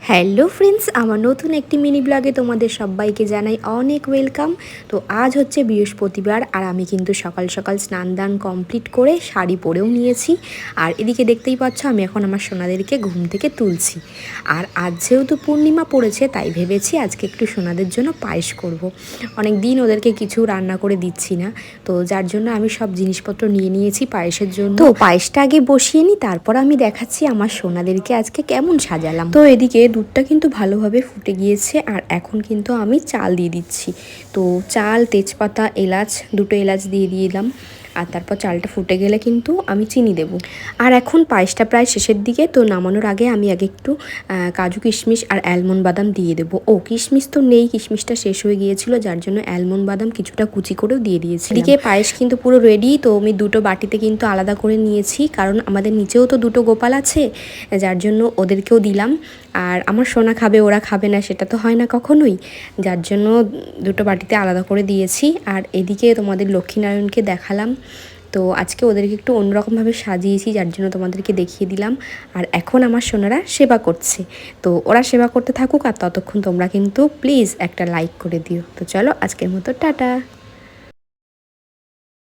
Hello friends, আমার নতুন একটি মিনি ব্লগে তোমাদের সবাইকে জানাই অনেক ওয়েলকাম। তো আজ হচ্ছে বৃহস্পতিবার আর আমি কিন্তু সকাল সকাল স্নান দান কমপ্লিট করে শাড়ি পরেও নিয়েছি। আর এদিকে দেখতেই পাচ্ছ আমি এখন আমার সোনাদেরকে ঘুম থেকে তুলছি। আর আজ যেহেতু পূর্ণিমা পড়েছে তাই ভেবেছি আজকে একটু সোনাদের জন্য পায়েস করব। অনেক দিন ওদেরকে কিছু রান্না করে দিচ্ছি না, তো যার জন্য আমি সব জিনিসপত্র নিয়ে নিয়েছি পায়েসের জন্য। তো পায়েসটা আগে বসিয়ে নিই, তারপর আমি দেখাচ্ছি আমার সোনাদেরকে আজকে কেমন সাজালাম। তো এদিকে দুধটা কিন্তু ভালোভাবে ফুটে গিয়েছে আর এখন কিন্তু আমি চাল দিয়ে দিচ্ছি। তো চাল, তেজপাতা, এলাচ, দুটো এলাচ দিয়ে দিলাম। আর তারপর চালটা ফুটে গেলে কিন্তু আমি চিনি দেব। আর এখন পায়েসটা প্রায় শেষের দিকে, তো নামানোর আগে আমি আগে একটু কাজু কিশমিশ আর অ্যালমন্ড বাদাম দিয়ে দেবো। ও কিশমিশ তো নেই, কিশমিশটা শেষ হয়ে গিয়েছিল, যার জন্য অ্যালমন্ড বাদাম কিছুটা কুচি করেও দিয়ে দিয়েছি। এদিকে পায়েস কিন্তু পুরো রেডি। তো আমি দুটো বাটিতে কিন্তু আলাদা করে নিয়েছি, কারণ আমাদের নিচেও তো দুটো গোপাল আছে, যার জন্য ওদেরকেও দিলাম। আর আমার সোনা খাবে, ওরা খাবে না সেটা তো হয় না কখনোই, যার জন্য দুটো বাটিতে আলাদা করে দিয়েছি। আর এদিকে তোমাদের লক্ষ্মীনারায়ণকে দেখালাম। তো আজকে ওদেরকে একটু অন্যরকমভাবে সাজিয়েছি, যার জন্য তোমাদেরকে দেখিয়ে দিলাম। আর এখন আমার সোনারা সেবা করছে, তো ওরা সেবা করতে থাকুক আর ততক্ষণ তোমরা কিন্তু প্লিজ একটা লাইক করে দিও। তো চলো আজকের মতো টাটা।